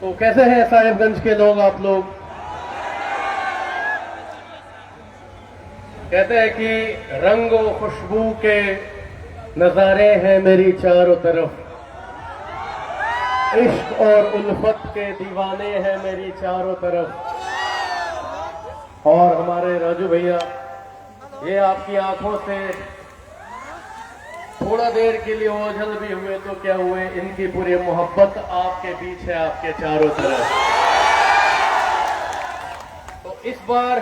तो कैसे हैं साहिबगंज के लोग, आप लोग? कहते हैं कि रंग और खुशबू के नजारे हैं मेरी चारों तरफ, इश्क और उल्फत के दीवाने हैं मेरी चारों तरफ। और हमारे राजू भैया, ये आपकी आंखों से थोड़ा देर के लिए ओझल भी हुए तो क्या हुए, इनकी पूरी मोहब्बत आपके बीच है, आपके चारों तरफ। तो इस बार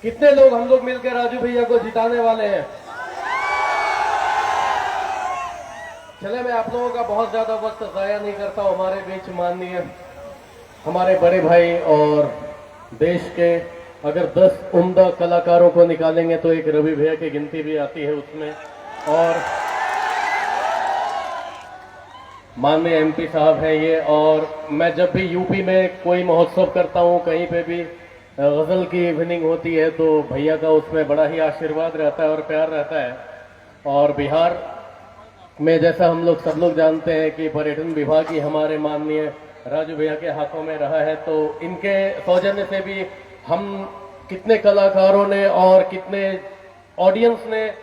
कितने लोग हम लोग मिलकर राजू भैया को जिताने वाले हैं? चले, मैं आप लोगों का बहुत ज्यादा वक्त जाया नहीं करता हूं। हमारे बीच माननीय हमारे बड़े भाई और देश के अगर 10 उम्दा कलाकारों को निकालेंगे तो एक रवि भैया की गिनती भी आती है उसमें। और माननीय एमपी साहब हैं ये। और मैं जब भी यूपी में कोई महोत्सव करता हूं, कहीं पे भी गजल की इवनिंग होती है, तो भैया का उसमें बड़ा ही आशीर्वाद रहता है और प्यार रहता है। और बिहार में जैसा हम लोग सब लोग जानते हैं कि पर्यटन विभाग ही हमारे माननीय राजू भैया के हाथों में रहा है, तो इनके सौजन्य से भी हम कितने कलाकारों ने और कितने ऑडियंस ने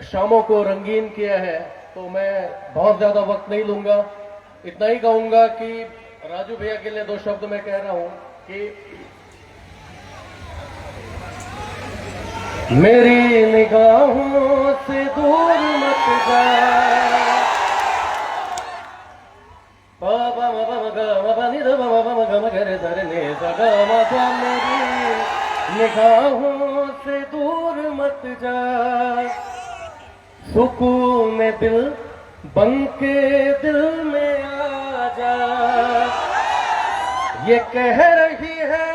शामों को रंगीन किया है। तो मैं बहुत ज्यादा वक्त नहीं लूंगा, इतना ही कहूंगा कि राजू भैया के लिए 2 शब्द मैं कह रहा हूं कि मेरी निगाहों से दूर मत जा, मेरी निगाहों से दूर मत जा, सुकून दिल बन के दिल में आ जा। ये कह रही है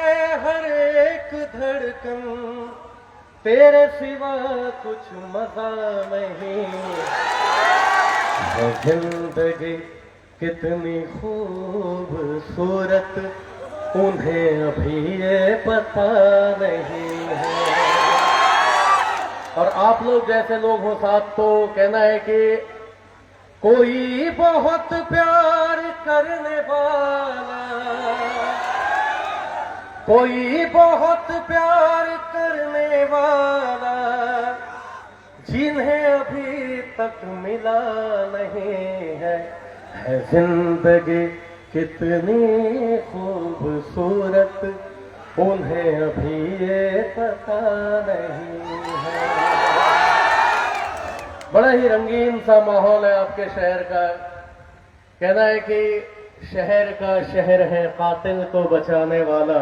हर एक धड़कन, तेरे सिवा कुछ मजा नहीं है। जिंदगी कितनी खूबसूरत उन्हें अभी ये पता नहीं है। और आप लोग जैसे लोग हो साथ, तो कहना है कि कोई बहुत प्यार करने वाला, कोई बहुत प्यार करने वाला, जिन्हें अभी तक मिला नहीं है जिंदगी कितनी खूबसूरत उन्हें अभी ये पता नहीं है। बड़ा ही रंगीन सा माहौल है आपके शहर का। कहना है कि शहर का शहर है कातिल को बचाने वाला,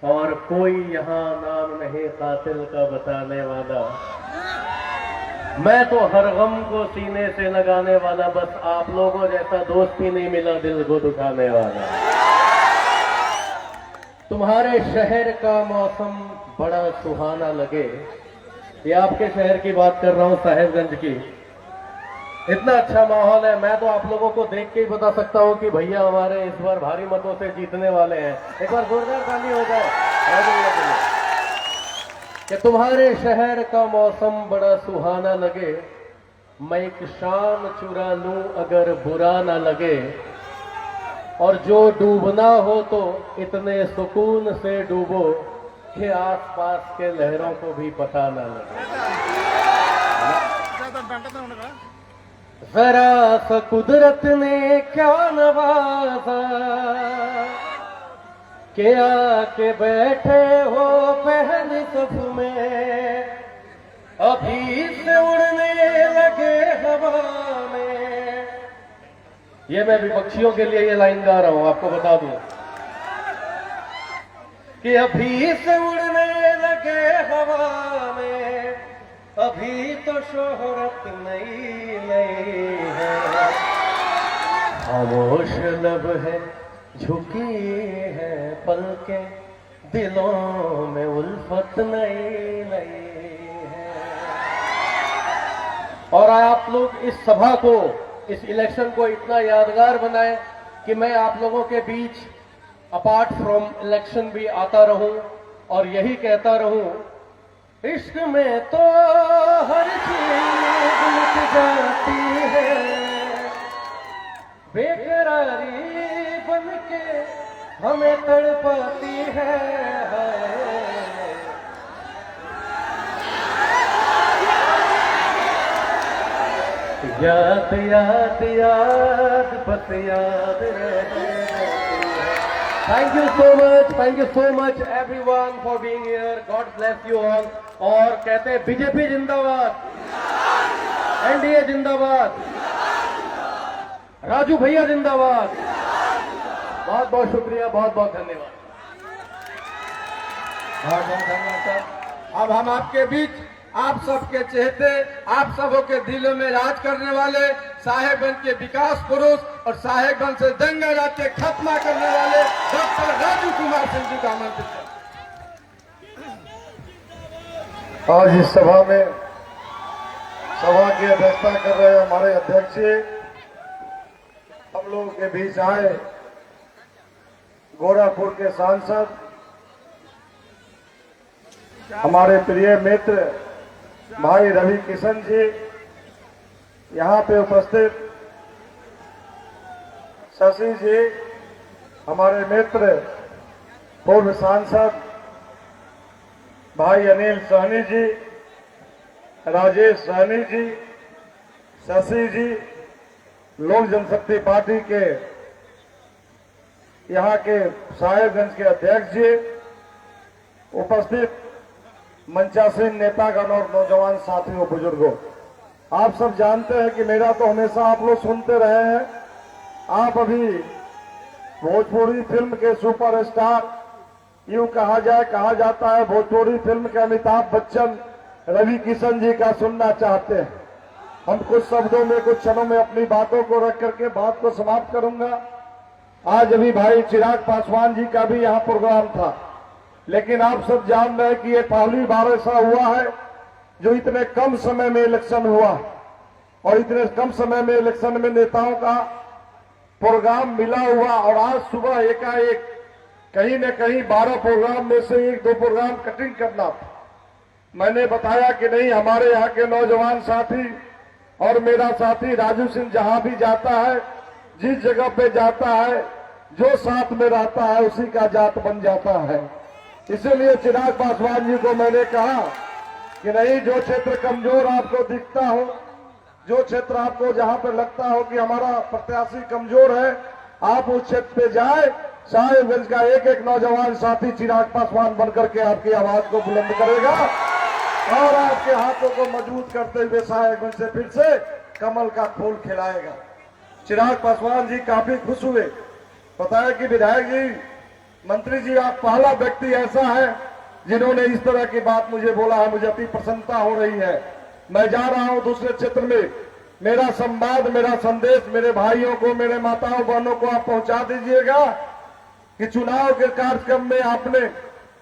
और कोई यहाँ नाम नहीं कातिल का बताने वाला। मैं तो हर गम को सीने से लगाने वाला, बस आप लोगों जैसा दोस्त ही नहीं मिला दिल को दुखाने वाला। तुम्हारे शहर का मौसम बड़ा सुहाना लगे, ये आपके शहर की बात कर रहा हूं, साहिबगंज की। इतना अच्छा माहौल है, मैं तो आप लोगों को देख के ही बता सकता हूं कि भैया हमारे इस बार भारी मतों से जीतने वाले हैं। एक बार जोरदार ताली हो जाए कि तुम्हारे शहर का मौसम बड़ा सुहाना लगे, मैं एक शाम चुरा लूं अगर बुरा ना लगे, और जो डूबना हो तो इतने सुकून से डूबो कि आसपास के लहरों को भी पता ना लगे। जरा सा कुदरत ने क्या नवाजा के आके बैठे हो पहली सफ में, अभी से उड़ने लगे हवा में। ये मैं विपक्षियों के लिए ये लाइन गा रहा हूं, आपको बता दूं कि अभी से उड़ने लगे हवा में, अभी तो शोहरत नई नई है। खामोश लब है झुकी है पलकें, दिलों में उल्फत नई नई है। और आप लोग इस सभा को, इस इलेक्शन को इतना यादगार बनाए कि मैं आप लोगों के बीच अपार्ट फ्रॉम इलेक्शन भी आता रहूं और यही कहता रहूं, इश्क में तो हर चीज मिट जाती है, बेकरारी बन के हमें तड़पाती है। याद याद याद बस याद रहती है। Thank you so much everyone for being here. God bless you all. और कहते हैं बीजेपी जिंदाबाद, एनडीए जिंदाबाद, राजू भैया जिंदाबाद। बहुत बहुत शुक्रिया, बहुत बहुत धन्यवाद। बहुत बहुत धन्यवाद सर। अब हम आपके बीच आप सबके चहेते, आप सबों के दिलों में राज करने वाले साहेबगंज के विकास पुरुष और साहेबगंज से दंगा राज के खत्मा करने वाले डॉक्टर राजू कुमार सिंह जी का आमंत्रित है। आज इस सभा में सभा की अध्यक्षता कर रहे हमारे अध्यक्ष जी हम लोगों के बीच आए, गोरखपुर के सांसद हमारे प्रिय मित्र भाई रवि किशन जी, यहाँ पे उपस्थित शशि जी, हमारे मित्र पूर्व सांसद भाई अनिल सहनी जी, राजेश सहनी जी, शशि जी, लोक जनशक्ति पार्टी के यहाँ के साहेबगंज के अध्यक्ष जी, उपस्थित मंचासीन नेतागण और नौजवान साथियों बुजुर्गों, आप सब जानते हैं कि मेरा तो हमेशा आप लोग सुनते रहे हैं। आप अभी भोजपुरी फिल्म के सुपरस्टार, यूं कहा जाता है भोजपुरी फिल्म के अमिताभ बच्चन रवि किशन जी का सुनना चाहते हैं। हम कुछ शब्दों में, कुछ क्षणों में अपनी बातों को रख करके बात को समाप्त करूंगा। आज अभी भाई चिराग पासवान जी का भी यहाँ प्रोग्राम था, लेकिन आप सब जान रहे हैं कि ये पहली बार ऐसा हुआ है जो इतने कम समय में इलेक्शन हुआ, और इतने कम समय में इलेक्शन में नेताओं का प्रोग्राम मिला हुआ। और आज सुबह एकाएक कहीं न कहीं 12 प्रोग्राम में से 1-2 प्रोग्राम कटिंग करना था। मैंने बताया कि नहीं, हमारे यहाँ के नौजवान साथी और मेरा साथी राजू सिंह जहां भी जाता है, जिस जगह पे जाता है, जो साथ में रहता है उसी का जात बन जाता है। इसीलिए चिराग पासवान जी को मैंने कहा कि नहीं, जो क्षेत्र कमजोर आपको दिखता हो, जो क्षेत्र आपको जहां पर लगता हो कि हमारा प्रत्याशी कमजोर है, आप उस क्षेत्र पे जाए। साहेबगंज का एक एक नौजवान साथी चिराग पासवान बनकर के आपकी आवाज को बुलंद करेगा और आपके हाथों को मजबूत करते हुए साहेबगंज से फिर से कमल का फूल खिलाएगा। चिराग पासवान जी काफी खुश हुए। पता है कि विधायक जी, मंत्री जी, आप पहला व्यक्ति ऐसा है जिन्होंने इस तरह की बात मुझे बोला है। मुझे अति प्रसन्नता हो रही है। मैं जा रहा हूं दूसरे क्षेत्र में, मेरा संवाद, मेरा संदेश मेरे भाइयों को, मेरे माताओं बहनों को आप पहुंचा दीजिएगा कि चुनाव के कार्यक्रम में आपने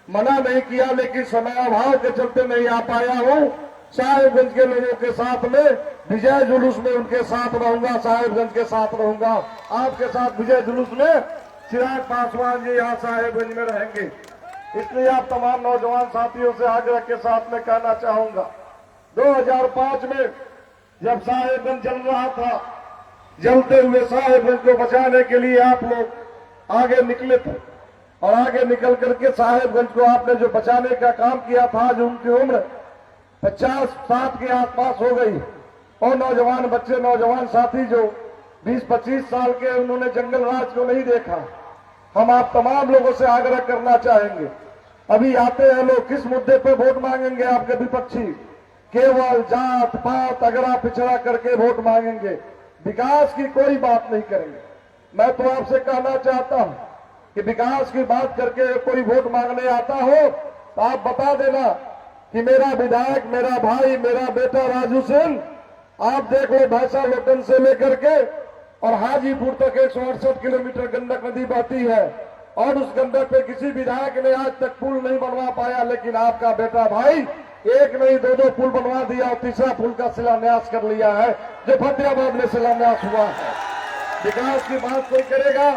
मना नहीं किया, लेकिन समय अभाव के चलते नहीं आ पाया हूं। साहेबगंज के लोगों के साथ में विजय जुलूस में उनके साथ रहूंगा, साहेबगंज के साथ रहूंगा। आपके साथ विजय जुलूस में चिराग पासवान जी यहाँ साहेबगंज में रहेंगे। इसलिए आप तमाम नौजवान साथियों से आग्रह के साथ में कहना चाहूंगा, 2005 में जब साहेबगंज जल रहा था, जलते हुए साहेबगंज को बचाने के लिए आप लोग आगे निकले थे, और आगे निकल करके साहेबगंज को आपने जो बचाने का काम किया था, जो उनकी उम्र 50-60 के आसपास हो गई, और नौजवान बच्चे, नौजवान साथी जो 20-25 साल के, उन्होंने जंगल राज को नहीं देखा। हम आप तमाम लोगों से आग्रह करना चाहेंगे, अभी आते हैं लोग, किस मुद्दे पे वोट मांगेंगे आपके विपक्षी? केवल जात पात अगड़ा पिछड़ा करके वोट मांगेंगे, विकास की कोई बात नहीं करेंगे। मैं तो आपसे कहना चाहता हूं कि विकास की बात करके कोई वोट मांगने आता हो तो आप बता देना कि मेरा विधायक, मेरा भाई, मेरा बेटा राजू सिंह, आप देख लो भैंसा लोटन से लेकर के और हाजीपुर तक 168 किलोमीटर गंडक नदी बहती है, और उस गंडक पे किसी विधायक ने आज तक पुल नहीं बनवा पाया, लेकिन आपका बेटा भाई एक नहीं 2-2 पुल बनवा दिया, और तीसरा पुल का शिलान्यास कर लिया है, जो फतेहाबाद में शिलान्यास हुआ है। विकास की बात कोई करेगा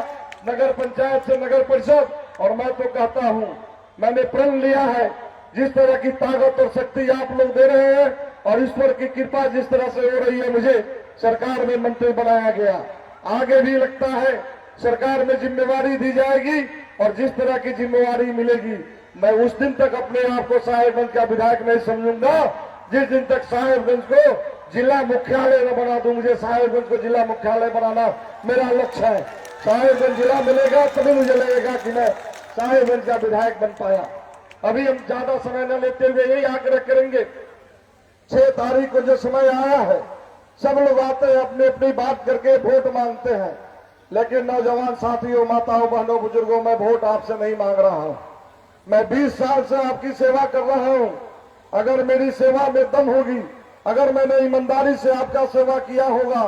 नगर पंचायत से नगर परिषद, और मैं तो कहता हूं, मैंने प्रण लिया है, जिस तरह की ताकत और शक्ति आप लोग दे रहे हैं और ईश्वर की कृपा जिस तरह से हो रही है, मुझे सरकार में मंत्री बनाया गया, आगे भी लगता है सरकार में जिम्मेवारी दी जाएगी और जिस तरह की जिम्मेवारी मिलेगी, मैं उस दिन तक अपने आप को साहेबगंज का विधायक नहीं समझूंगा जिस दिन तक साहेबगंज को जिला मुख्यालय न बना दूं। मुझे साहेबगंज को जिला मुख्यालय बनाना मेरा लक्ष्य है। साहेबगंज जिला मिलेगा तभी मुझे लगेगा कि मैं साहेबगंज का विधायक बन पाया। अभी हम ज्यादा समय न लेते हुए यही आग्रह करेंगे, 6 तारीख को जो समय आया है, सब लोग आते हैं अपनी अपनी बात करके वोट मांगते हैं, लेकिन नौजवान साथियों, माताओं, बहनों, बुजुर्गों, मैं वोट आपसे नहीं मांग रहा हूं। मैं 20 साल से आपकी सेवा कर रहा हूं। अगर मेरी सेवा में दम होगी, अगर मैंने ईमानदारी से आपका सेवा किया होगा,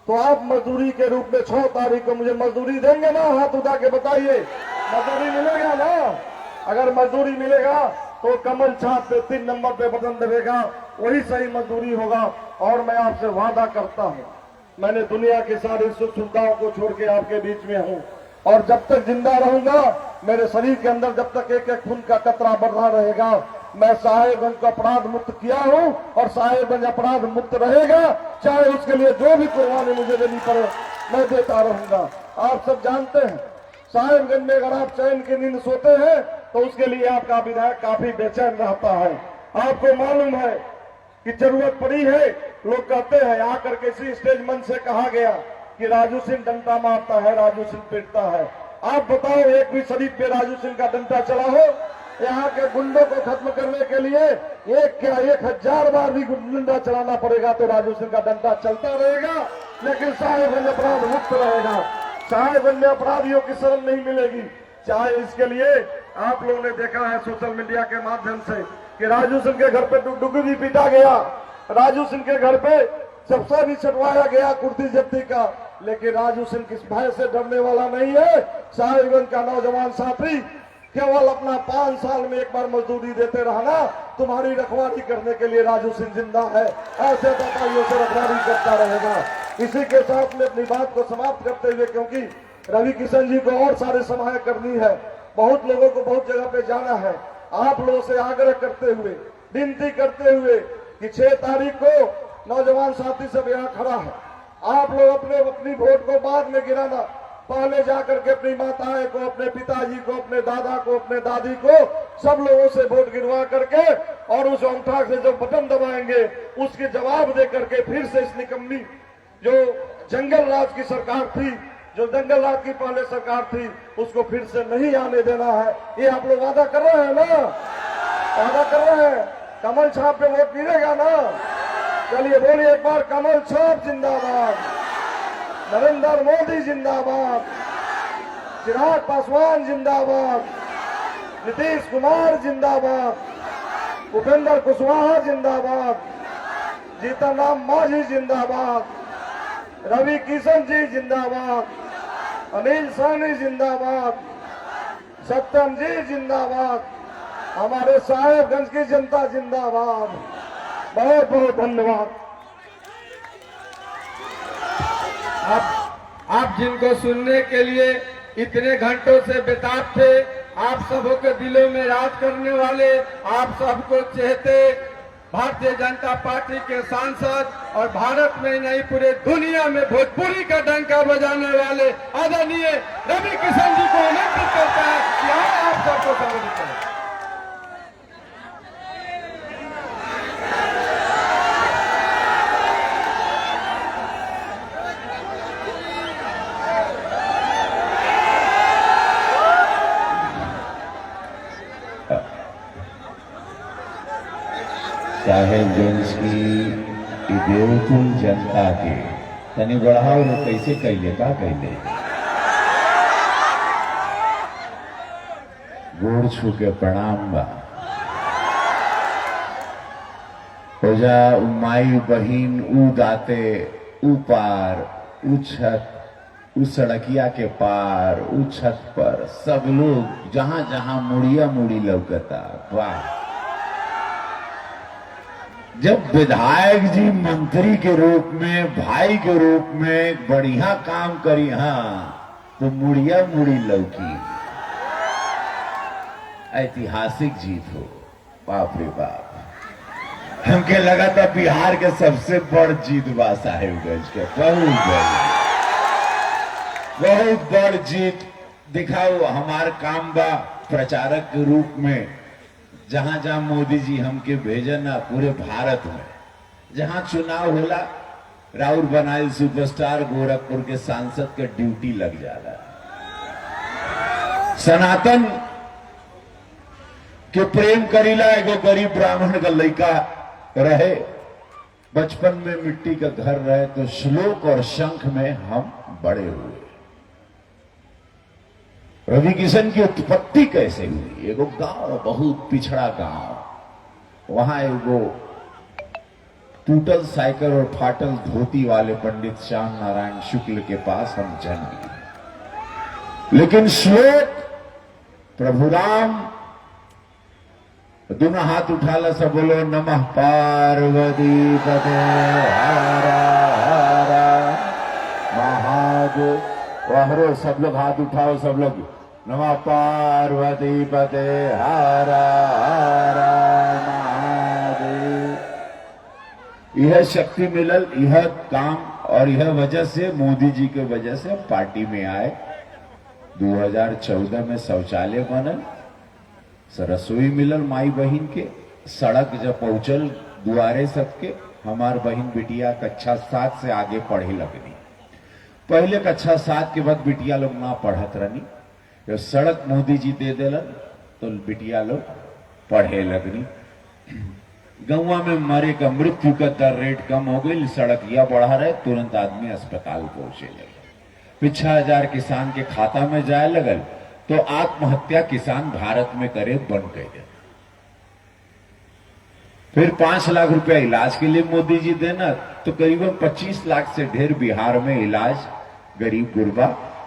तो आप मजदूरी के रूप में 6 तारीख को मुझे मजदूरी देंगे ना? हाथ उठा के बताइए, मजदूरी मिलेगा ना? अगर मजदूरी मिलेगा तो कमल छाप पे 3 नंबर पे बटन दबेगा, वही सही मजदूरी होगा। और मैं आपसे वादा करता हूं, मैंने दुनिया की सारी सुख सुविधाओं को छोड़ के आपके बीच में हूं, और जब तक जिंदा रहूंगा, मेरे शरीर के अंदर जब तक एक एक खून का कतरा बढ़ रहा रहेगा, मैं साहेबगंज को अपराध मुक्त किया हूं और साहेबगंज अपराध मुक्त रहेगा। चाहे उसके लिए जो भी कुर्बानी मुझे देनी पड़े, मैं देता रहूंगा। आप सब जानते हैं, साहेबगंज में अगर आप चैन की नींद सोते हैं तो उसके लिए आपका विधायक काफी बेचैन रहता है। आपको मालूम है कि जरूरत पड़ी है, लोग कहते हैं, आकर के इसी स्टेज मंच से कहा गया कि राजू सिंह डंडा मारता है, राजू सिंह पीटता है। आप बताओ, एक भी शरीफ पे राजू सिंह का डंडा चला हो? यहाँ के गुंडों को खत्म करने के लिए एक क्या 1000 बार भी डंडा चलाना पड़ेगा तो राजू सिंह का डंडा चलता रहेगा, लेकिन साहेबगंज अपराध मुक्त रहेगा। साहेबगंज में अपराधियों की शरण नहीं मिलेगी। चाहे इसके लिए आप लोगों ने देखा है सोशल मीडिया के माध्यम से कि राजू सिंह के घर पे डुगडुगी भी पीटा गया, राजू सिंह के घर पे सबसे भी छटवाया गया कुर्ती जब्ती का, लेकिन राजू सिंह किस भय से डरने वाला नहीं है। साहेबगंज का नौजवान साथी केवल अपना 5 साल में एक बार मजदूरी देते रहना, तुम्हारी रखवाली करने के लिए राजू सिंह जिंदा है। ऐसे दपाइयों से रखवाली करता रहेगा। इसी के साथ में अपनी बात को समाप्त करते हुए, क्योंकि रवि किशन जी को और सारे समाएं करनी है, बहुत लोगों को बहुत जगह पे जाना है, आप लोगों से आग्रह करते हुए, विनती करते हुए कि 6 तारीख को नौजवान साथी सब यहाँ खड़ा है, आप लोग अपने अपनी वोट को बाद में गिराना, पहले जाकर के अपनी माताएं को, अपने पिताजी को, अपने दादा को, अपने दादी को, सब लोगों से वोट गिरवा करके और उस अंगूठा से जो बटन दबाएंगे उसके जवाब दे करके फिर से इस निकम्मी जो जंगल राज की सरकार थी, जो जंगल राज की पहले सरकार थी, उसको फिर से नहीं आने देना है। ये आप लोग वादा कर रहे हैं ना? वादा कर रहे हैं? कमल छाप पे वोट गिरेगा ना? चलिए बोलिए एक बार, कमल छाप जिंदाबाद, नरेंद्र मोदी जिंदाबाद, चिराग पासवान जिंदाबाद, नीतीश कुमार जिंदाबाद, उपेंद्र कुशवाहा जिंदाबाद, जीतन राम मांझी जिंदाबाद, रवि किशन जी जिंदाबाद, अनिल साहनी जिंदाबाद, सत्यम जी जिंदाबाद, हमारे साहेबगंज की जनता जिंदाबाद। बहुत बहुत धन्यवाद। आप जिनको सुनने के लिए इतने घंटों से बेताब थे, आप सबों के दिलों में राज करने वाले, आप सबको चहेते भारतीय जनता पार्टी के सांसद और भारत में नहीं पूरे दुनिया में भोजपुरी का डंका बजाने वाले आदरणीय रवि किशन जी को आमंत्रित करता है कि आप सबको संबोधित करें। साहेबगंज की देवकुल जनता के तनी बढ़ाओ रे, कैसे कैले का कैले गोड़ छू के प्रणाम बा। ओजा माई बहिन ऊ दाते ऊ पार ऊ छत ऊ सड़किया के पार ऊ छत पर सब लोग जहां जहां मुड़िया मुड़ी लौकता। वाह! जब विधायक जी मंत्री के रूप में, भाई के रूप में बढ़िया काम करी, हाँ, तो मुड़िया मुड़ी लौकी। ऐतिहासिक जीत हो, बाप रे बाप। हमके लगा था बिहार के सबसे बड़ जीत बा साहेबगंज के। बहुत बड़ी बहुत बड़ जीत दिखाओ हमार काम बा प्रचारक के रूप में। जहां जहां मोदी जी हमके भेजन ना पूरे भारत में, जहां चुनाव होला राउर बनाइल सुपरस्टार गोरखपुर के सांसद के ड्यूटी लग जाला। सनातन के प्रेम करीला एगो गरीब ब्राह्मण का लड़का रहे, बचपन में मिट्टी का घर रहे तो श्लोक और शंख में हम बड़े हुए। रवि किशन की उत्पत्ति कैसे हुई? एगो गांव, बहुत पिछड़ा गांव, वहां एगो टूटल साइकिल और फाटल धोती वाले पंडित श्याम नारायण शुक्ल के पास हम जन्म लिए। लेकिन श्लोक प्रभु राम, दोनों हाथ उठाला सब बोलो नमः पार्वती पते हर हर महादेव। वाहरो सब लोग हाथ उठाओ, सब लोग नमः पार्वती पते हर हर महादेव। यह शक्ति मिलल, यह काम और यह वजह से मोदी जी के वजह से पार्टी में आए। 2014 में शौचालय बनल, रसोई मिलल माई बहन के, सड़क जब पहुंचल दुआरे सबके, हमार बहन बिटिया कक्षा 7 से आगे पढ़े लगनी। पहले कक्षा 7 के बाद बिटिया लोग ना पढ़त रहनी, जब सड़क मोदी जी दे देलन तो बिटिया लोग पढ़े लगनी। गौवा में मरे का, मृत्यु का दर रेट कम हो गई, सड़क या बढ़ा रहे, तुरंत आदमी अस्पताल पहुंचे लगे। 6,000 किसान के खाता में जाए लगल तो आत्महत्या किसान भारत में करे बन गए। फिर 5 लाख रुपया इलाज के लिए मोदी जी देना, तो करीबन 25 लाख से ढेर बिहार में इलाज गरीब गुरबा,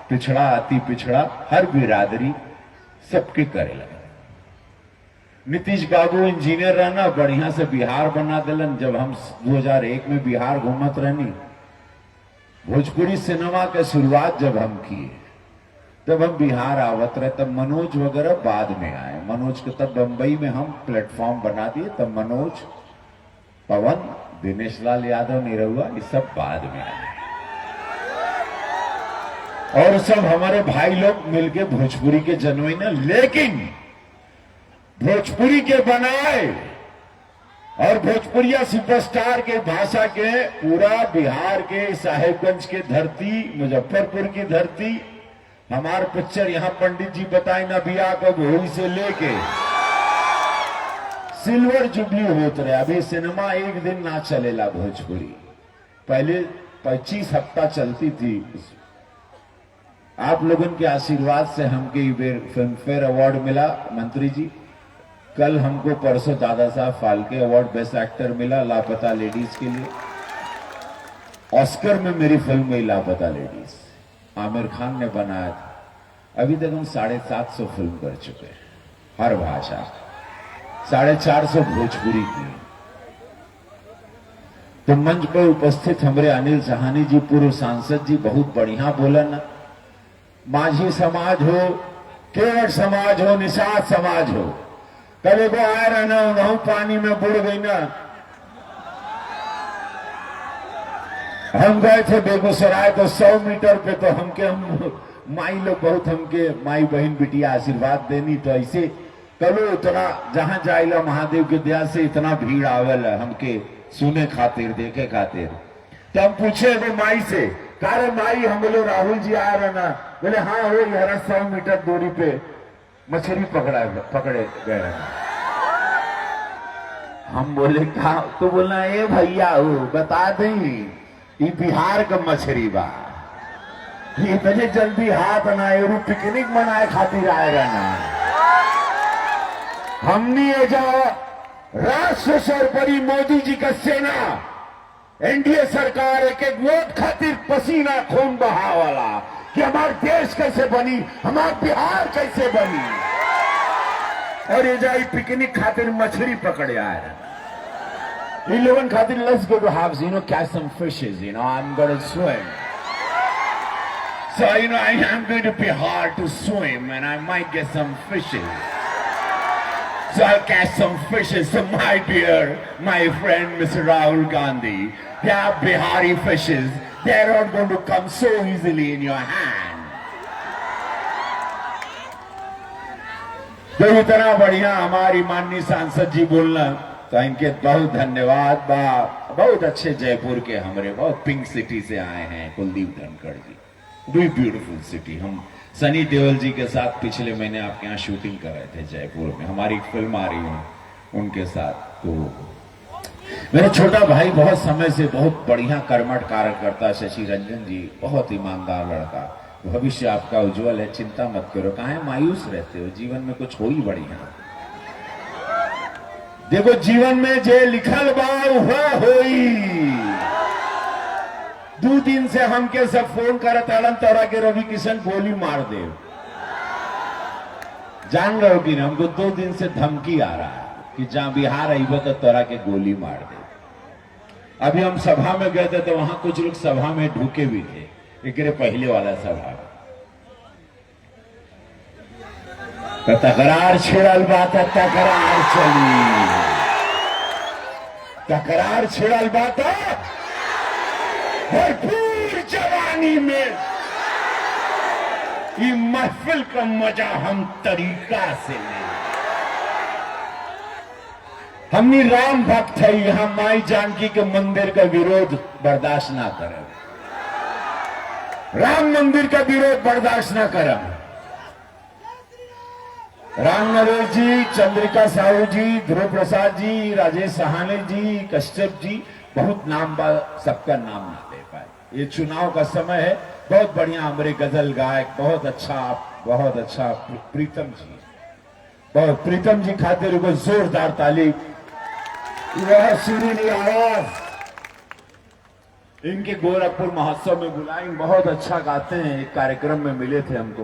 पिछड़ा, अति पिछड़ा, हर बिरादरी सबके करे लगे। नीतीश बाबू इंजीनियर रहना, बढ़िया से बिहार बना दिलन। जब हम 2001 में बिहार घूमत रहनी, भोजपुरी सिनेमा के शुरुआत जब हम किए तब हम बिहार आवत रहे, तब मनोज वगैरह बाद में आए। मनोज को तब बंबई में हम प्लेटफॉर्म बना दिए, तब मनोज, पवन, दिनेश लाल यादव, निरहुआ, ये सब बाद में आए। और सब हमारे भाई लोग मिलके भोजपुरी के जनवई ने, लेकिन भोजपुरी के बनाए और भोजपुरिया सुपरस्टार के भाषा के पूरा बिहार के साहेबगंज के धरती, मुजफ्फरपुर की धरती, हमार पिक्चर यहाँ पंडित जी बताए ना बिया को भोई से लेके सिल्वर जुबली होते रहे। अभी सिनेमा एक दिन ना चलेला भोजपुरी, पहले 25 हफ्ता चलती थी। आप लोगों के आशीर्वाद से हमके फिल्म फेयर अवार्ड मिला मंत्री जी, कल हमको परसों Dada Saheb Phalke award best actor मिला लापता लेडीज के लिए। ऑस्कर में मेरी फिल्म गई लापता लेडीज, आमिर खान ने बनाया था। अभी तक हम 750 फिल्म कर चुके हैं, हर भाषा, 450 भोजपुरी की। तो मंच पर उपस्थित हमारे अनिल सहानी जी, पूर्व सांसद जी, बहुत बढ़िया बोला ना। माझी समाज हो, केवट समाज हो, निषाद समाज हो, कल एगो आए रहना, उन्होंने पानी में बुड़ गई ना। हम गए थे बेगूसराय, तो 100 मीटर पे तो हम माई लोग बहुत हमके, माई बहन बिटिया आशीर्वाद देनी, तो ऐसे कलो इतना जहां जाइला महादेव के दया से इतना भीड़ आवेल हमके सुने खातिर, देखे खातिर। तो हम पूछे वो माई से, कारे माई हम बोलो राहुल जी आए रहना, बोले हाँ हो यार 100 मीटर दूरी पे मछली पकड़े गए रहना। हम बोले कहा, तो बोलना ए भैया हो बता दें, ये बिहार का मछली बा, ये इतने जल्दी हाथ ना एरू पिकनिक मनाए खातिर आए रहना। हमने ये जाओ राष्ट्र सर्वोपरि मोदी जी का सेना, एनडीए सरकार एक एक वोट खातिर पसीना खून बहा वाला कि हमारा देश कैसे बनी, हमारा बिहार कैसे बनी, और ये जाई पिकनिक खातिर मछली पकड़े आए। इन लोगों खातिर let's go to have, catch some fishes, I'm going to swim. So, I am going to Bihar to swim and I might get some fishes. So I'll catch some fishes. So my dear, my friend Mr. Rahul Gandhi, they are Bihari fishes. They are not going to come so easily in your hand. तो इतना बढ़िया हमारी माननीय सांसद जी बोलना, तो इनके बहुत धन्यवाद बा। बहुत अच्छे जयपुर के हमारे बहुत पिंक सिटी से आए हैं कुलदीप धनखड़ जी, वी ब्यूटीफुल सिटी। हम सनी देओल जी के साथ पिछले महीने आपके यहाँ शूटिंग कर रहे थे जयपुर में, हमारी फिल्म आ रही है उनके साथ। तो मेरा छोटा भाई बहुत समय से बहुत बढ़िया कर्मठ कार्यकर्ता शशि रंजन जी, बहुत ईमानदार लड़का, भविष्य आपका उज्जवल है, चिंता मत करो। काहे मायूस रहते हो, जीवन में कुछ हो ही बढ़िया। देखो जीवन में जे लिखल बा हुआ होई। 2 दिन से हमके सब फोन करत आलन तोरा के रवि किशन गोली मार दे। जान रहे हो कि ना, हमको 2 दिन से धमकी आ रहा है कि जहां बिहार आई तो तोरा के गोली मार दे। अभी हम सभा में गए थे तो वहां कुछ लोग सभा में ढुके भी थे, एक पहले वाला सभा। तो तकरार छिड़ल बात, तकरार चली, तकरार छिड़ल बात। भरपूर जवानी में ये महफिल का मजा हम तरीका से लें। हमनी राम भक्त है, यहां माई जानकी के मंदिर का विरोध बर्दाश्त ना करें, राम मंदिर का विरोध बर्दाश्त ना करें। राम नरेश जी, चंद्रिका साहू जी, ध्रुव प्रसाद जी, राजेश सहाने जी, कश्यप जी, बहुत नाम बा, सबका नाम ना ले पाए। ये चुनाव का समय है। बहुत बढ़िया हमारे गजल गायक, बहुत अच्छा प्रीतम जी, बहुत प्रीतम जी खातिर को जोरदार ताली। वह सुरीली आवाज इनके गोरखपुर महोत्सव में बुलाई, बहुत अच्छा गाते हैं, एक कार्यक्रम में मिले थे हमको।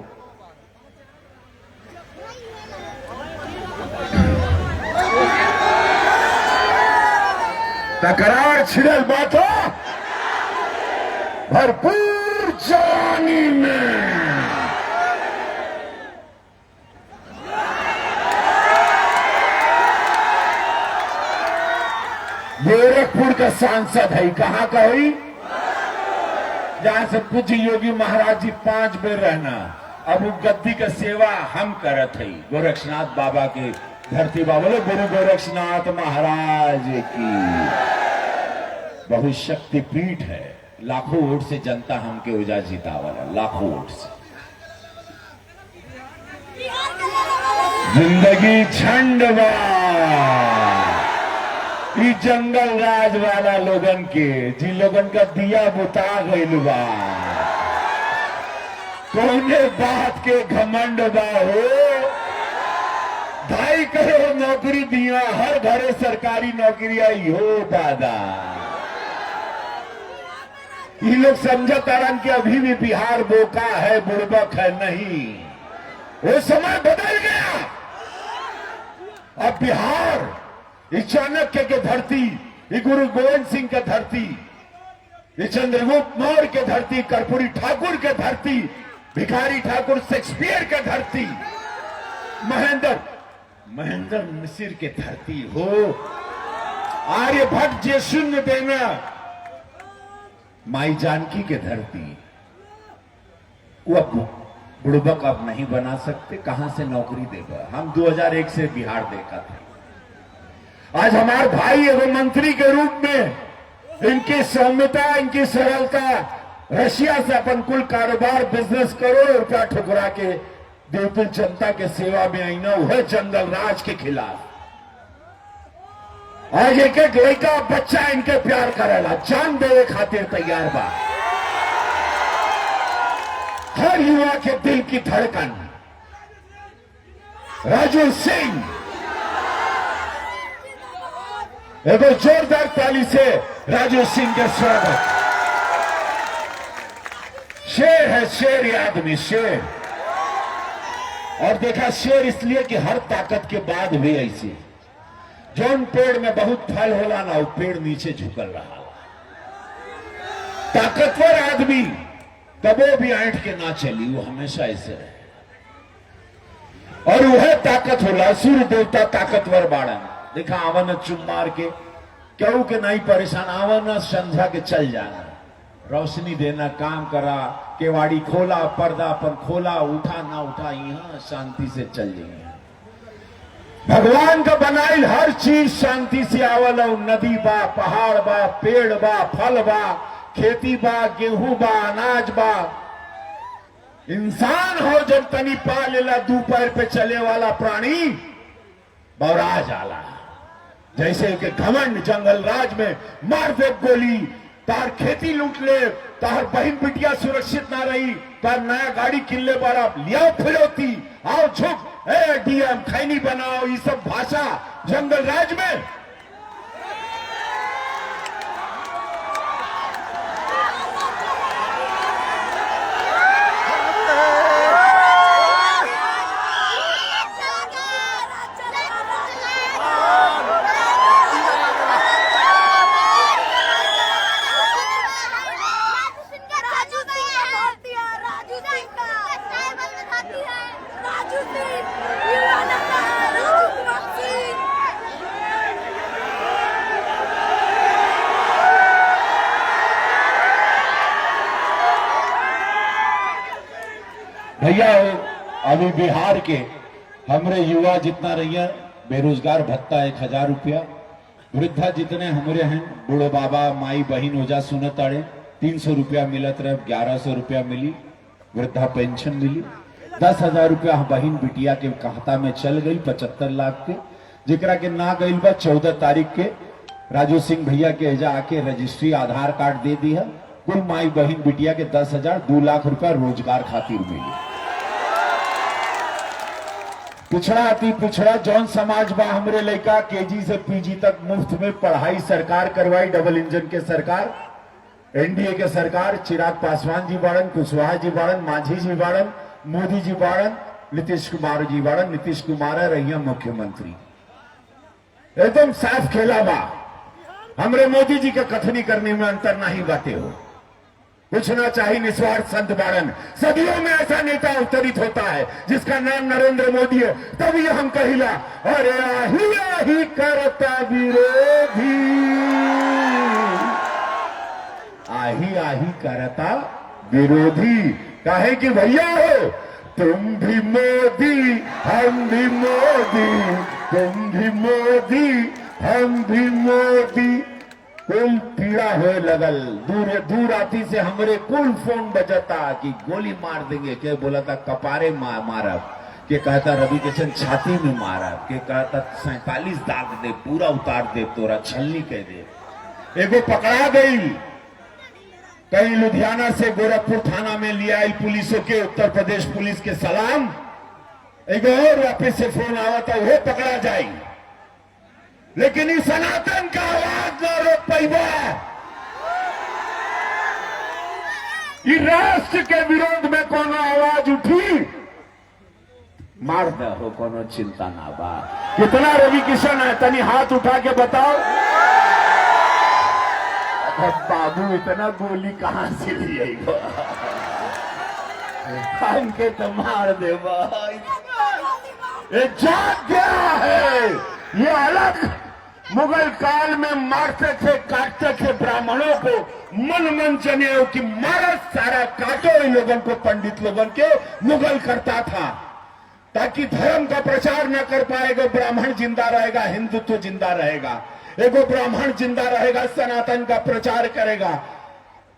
तकरार छिड़ल बातों भरपूर जवानी में। गोरखपुर का सांसद है, कहां का हुई? जहां से पूज्य योगी महाराज जी 5 बेर रहना, अब वो गद्दी का सेवा हम करत है। गोरक्षनाथ बाबा के धरती बाबा, बोलो गुरु गोरक्षनाथ महाराज की। बहुत शक्ति पीठ है, लाखों वोट से जनता हमके उजा जीतावला, लाखों वोट से। जिंदगी झंडवा ई जंगल राज वाला लोगन के, जिन लोगन का दिया बुता गइल बा, कौने बात के घमंड बा हो। 2.5 करोड़ नौकरी दिया, हर घरे सरकारी नौकरी आई हो दादा। ये लोग समझता रन कि अभी भी बिहार बोका है, बुड़बक है, नहीं, वो समय बदल गया। अब बिहार ये चाणक्य के धरती, ये गुरु गोविंद सिंह के धरती, ये चंद्रगुप्त मौर्य के धरती, कर्पूरी ठाकुर के धरती, भिखारी ठाकुर शेक्सपियर के धरती, महेंद्र मिसिर के धरती हो, आर्यभट्ट जे शून्य देना, माई जानकी के धरती। वो अब बुड़बक अब नहीं बना सकते, कहां से नौकरी देगा। हम 2001 से बिहार देखा था। आज हमारे भाई एवं मंत्री के रूप में इनकी सौम्यता, इनकी सरलता, रशिया से अपन कुल कारोबार बिजनेस करोड़ों रुपया ठुकरा के देवतुल जनता के सेवा में आई ना, वह जंगल राज के खिलाफ। आज एक लड़का बच्चा इनके प्यार करेला, जान देवे खातिर तैयार बा। हर युवा के दिल की धड़कन राजू सिंह, एक जोरदार ताली से राजू सिंह के स्वागत। शेर है, शेर ये आदमी, शेर। और देखा शेर इसलिए कि हर ताकत के बाद भी ऐसी, जौन पेड़ में बहुत फल होला ना, वो पेड़ नीचे झुकल रहा। ताकतवर आदमी कबो भी ऐंठ के ना चली, वो हमेशा ऐसे रहे। और वह ताकत होला, सूर्य देवता ताकतवर बाड़ा। देखा आवन चुम मार के क्यों के नहीं परेशान, आवन समझा के चल जाना, रोशनी देना, काम करा, केवाड़ी खोला, पर्दा पर खोला, उठा ना उठा, यहां शांति से चल जाइए। भगवान का बनाइल हर चीज शांति से आवल। नदी बा, पहाड़ बा, पेड़ बा, फल बा, खेती बा, गेहूं बा, अनाज बा। इंसान हो जब तनी पा लेला दो पैर पे चले वाला प्राणी बौरा जाला। जैसे कि घमंड जंगल राज में मार दे गोली, तार खेती लूट ले, तार बहन बिटिया सुरक्षित ना रही, तार नया गाड़ी किनले बड़ा लियाओ फिरौती, आओ झुक, ए डीएम खैनी बनाओ, ये सब भाषा जंगल राज में। भैया अभी बिहार के हमरे युवा जितना रहिए बेरोजगार भत्ता 1000 रुपया, वृद्धा जितने हमरे हैं बूढ़े बाबा माई बहन ओजा सुनत आड़े 300 रुपया मिलत रहे, 1100 रुपया मिली वृद्धा पेंशन मिली। 10,000 रुपया बहन बिटिया के खाता में चल गई 75 लाख के, जिकरा के ना गई बा 14 तारीख के राजू सिंह भैया के एजा आके रजिस्ट्री आधार कार्ड दे दी है। कुल माई बहन बिटिया के 10,000 2 लाख रुपया रोजगार खातिर मिली। पिछड़ा अति पिछड़ा जौन समाज बा हमरे लड़का केजी से पीजी तक मुफ्त में पढ़ाई सरकार करवाई। डबल इंजन के सरकार, एनडीए के सरकार, चिराग पासवान जी बाड़न, कुशवाहा जी बाड़न, मांझी जी बाड़न, मोदी जी बाड़न, नीतीश कुमार जी बाड़न। नीतीश कुमार रहिया मुख्यमंत्री। एकदम साफ खेला बा। हमरे मोदी जी के कथनी करने में अंतर नहीं बातें हो। पूछना चाहिए निस्वार्थ संत बाड़न। सदियों में ऐसा नेता अवतरित होता है जिसका नाम नरेंद्र मोदी है। तभी हम कहिला अरे आही आही करता विरोधी, आही आही करता विरोधी। काहे कि भैया हो तुम भी मोदी हम भी मोदी, तुम भी मोदी हम भी मोदी। कुल पीड़ा होए लगल, दूर आती से हमरे कुल फोन बजता कि गोली मार देंगे। के बोला था कपारे मारब, के कहता रवि किशन छाती में मारब, के कहता 47 दाग दे, पूरा उतार दे, तोरा छलनी कह दे। एगो पकड़ा गई कहीं लुधियाना से गोरखपुर थाना में लिया आई पुलिसों के, उत्तर प्रदेश पुलिस के सलाम। एगो और वापिस से फोन आवा था वो पकड़ा जाए, लेकिन इस सनातन का आवाज न रोक पाइबा। इस राष्ट्र के विरोध में कोनो आवाज उठी मार दे हो, कोनो चिंता ना बा। कितना रवि किशन है तनी हाथ उठा के बताओ। बाबू इतना गोली कहां से लिए के तो मार दे भाई। ये जाग गया है। ये अलग मुगल काल में मारते थे काटते थे ब्राह्मणों को, मन जनेऊ कि मारत सारा काटो इन लोगों को, पंडित लोगों के मुगल करता था ताकि धर्म का प्रचार न कर पाएगा। ब्राह्मण जिंदा रहेगा, हिंदुत्व जिंदा रहेगा। एगो ब्राह्मण जिंदा रहेगा, सनातन का प्रचार करेगा,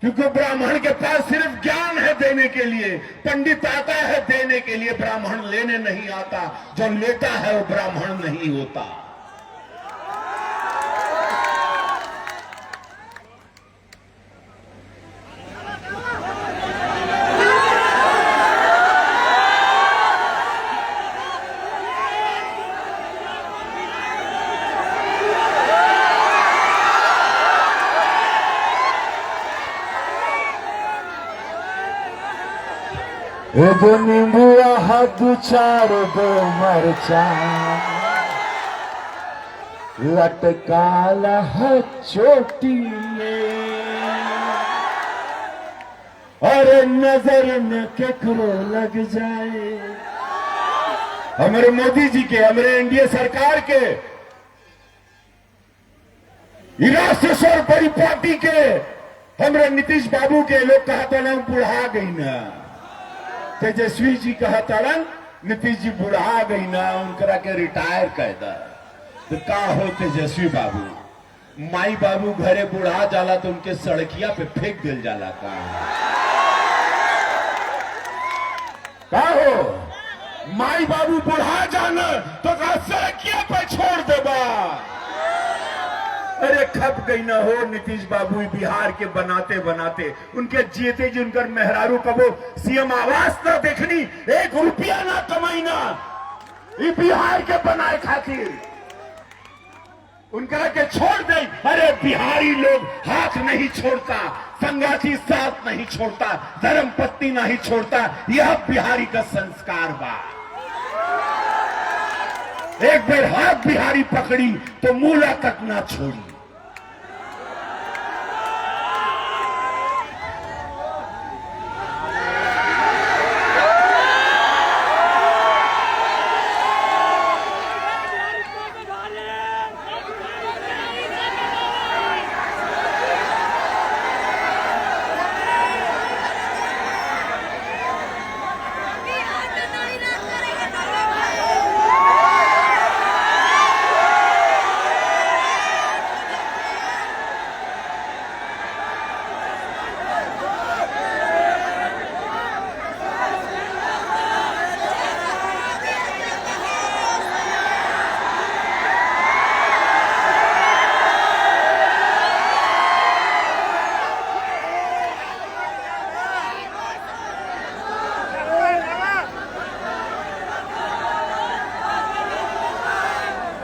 क्योंकि ब्राह्मण के पास सिर्फ ज्ञान है देने के लिए, पंडित आता है देने के लिए, ब्राह्मण लेने नहीं आता। जो लेता है वो ब्राह्मण नहीं होता। एगो नींबुआ हाथ 4 गो मरचा लटकाला है चोटी में, और नजर न केकरो लग जाए। हमारे मोदी जी के, हमारे एनडीए सरकार के, राष्ट्र बड़ी पार्टी के, हमारे नीतीश बाबू के लोग कहते ना बुढ़ा गई ना। तेजस्वी जी कहता नीतीश जी बुढ़ा गई ना, उनकरा के रिटायर कर दा तो का हो तेजस्वी बाबू। माई बाबू घरे बुढ़ा जाला तो उनके सड़किया पे फेंक दिल जाला का हो। माई बाबू बुढ़ा जाना तो का सड़किया पे छोड़ देबा। अरे खप गई ना हो नीतीश बाबू बिहार के बनाते बनाते। उनके जीते जी उनकर मेहरारू कबो सीएम आवास ना देखनी, 1 रुपया ना कमाई ना ये बिहार के बनाए खातिर उनका के छोड़ दे। अरे बिहारी लोग हाथ नहीं छोड़ता, संगाती साथ नहीं छोड़ता, धर्म पत्नी नहीं छोड़ता। यह बिहारी का संस्कार बा। एक बार हाथ बिहारी पकड़ी तो मूला तक ना छोड़ी।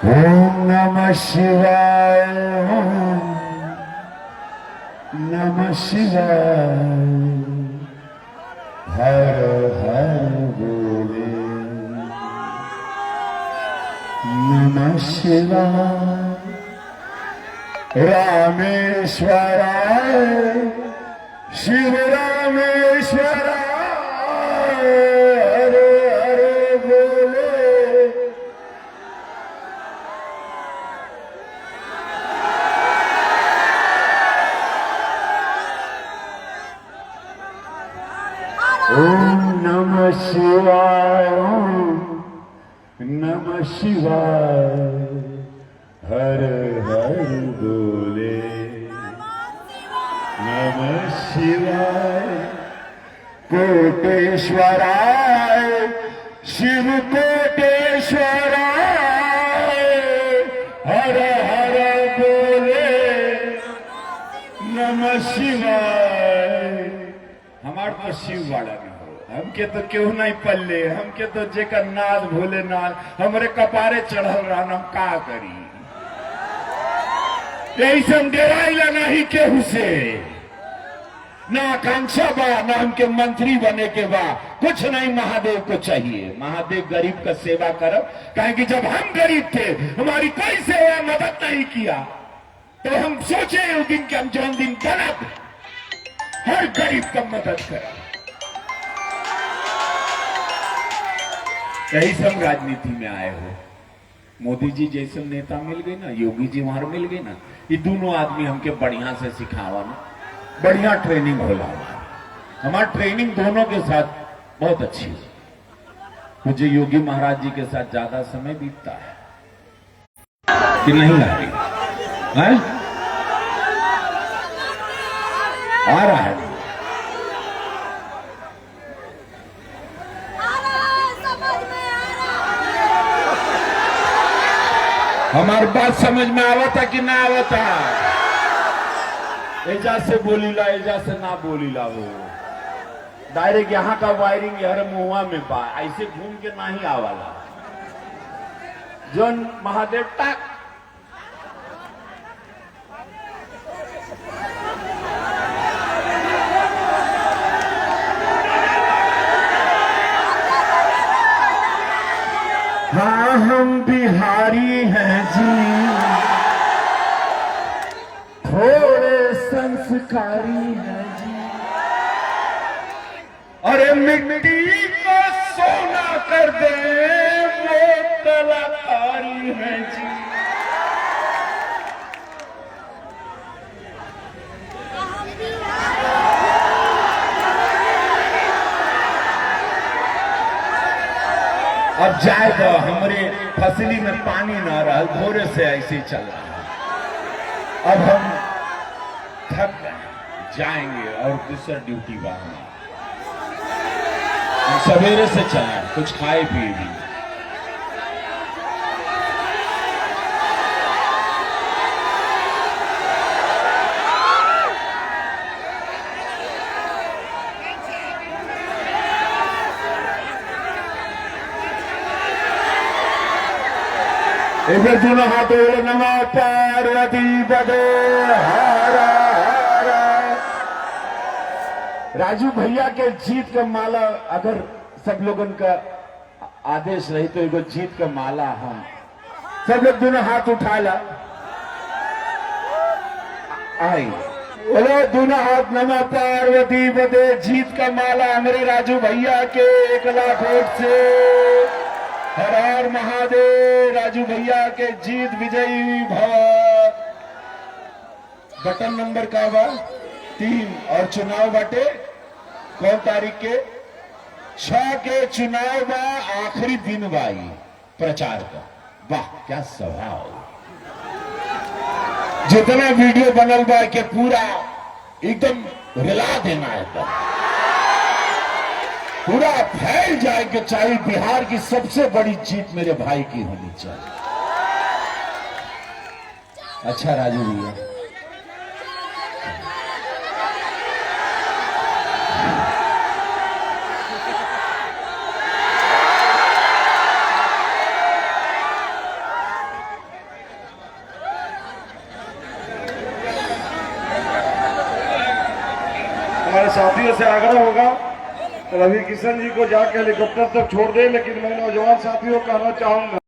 ओम नमः शिवाय, ओम नमः शिवाय, हर हर बोले नमः शिवाय। रामेश्वराय शिव रामेश्वराय, हरे हरे बोले। ओम नमः शिवाय, ओम नमः शिवाय, हर हर बोले नमः शिवाय। कोटेश्वराय शिव कोटेश्वराय, हर हर बोले नमः शिवाय। हमार तो शिव वाला में हो, हमके तो क्यों नहीं पल्ले, हमके तो जेकर नाद भोलेनाथ हमरे कपारे चढ़ल रहन, हम का करी। यही हम डेराइला नहीं केहू से, ना आकांक्षा बा, ना हमके मंत्री बने के बा, कुछ नहीं। महादेव को चाहिए, महादेव गरीब का सेवा करब। कहे कि जब हम गरीब थे हमारी कोई सेवा मदद नहीं किया, तो हम सोचे उस दिन के हम जौन दिन गलत हर गरीब का मदद करा। यही सब राजनीति में आए हो। मोदी जी जैसे नेता मिल गए ना, योगी जी वहां मिल गए ना, ये दोनों आदमी हमके बढ़िया से सिखावा ना, बढ़िया ट्रेनिंग होला हमारी ट्रेनिंग दोनों के साथ बहुत अच्छी है। मुझे योगी महाराज जी के साथ ज्यादा समय बीतता है कि नहीं आ रही है? आ रहा है। हमारी बात समझ में आवता कि ना आवता? एजा से बोलीला, एजा से ना बोलीला। वो डायरेक्ट यहाँ का वायरिंग हर मुआ में बा, ऐसे घूम के ना ही आवाला। जौन महादेव टाक हाँ हम बिहारी हैं जी, थोड़े संस्कारी हैं जी। अरे मिट्टी को सोना कर दे वो कलाकारी हैं जी। अब जाए तो हमारे फसली में पानी ना रहा, भोरे से ऐसे ही चल रहा है। अब हम थक गए, जाएंगे और दूसरा ड्यूटी वहां। हम सवेरे से चले, कुछ खाए पिए भी। इधर दोनों हाथों नमो पार्वती पदे हर हर। राजू भैया के जीत का माला, अगर सब लोगों का आदेश रही तो एगो जीत का माला हम सब लोग दोनों हाथ उठा ला। आई बोलो दोनों हाथ नमो पार्वती पदे। जीत का माला हमारे राजू भैया के 1 लाख वोट से। हर हर महादेव। राजू भैया के जीत विजयी भव। बटन नंबर का बा 3 और चुनाव बाटे कौन तारीख के 6 के चुनाव बा। आखिरी दिन बाई प्रचार का। वाह क्या सभा हो। जितना वीडियो बनल बा के पूरा एकदम रिला देना है तो पूरा फैल जाए कि चाहिए। बिहार की सबसे बड़ी जीत मेरे भाई की होनी चाहिए। अच्छा राजू भैया, हमारे साथियों से आग्रह होगा रवि किशन जी को जाके हेलीकॉप्टर तक छोड़ दे, लेकिन मैं नौजवान साथियों को कहना चाहूंगा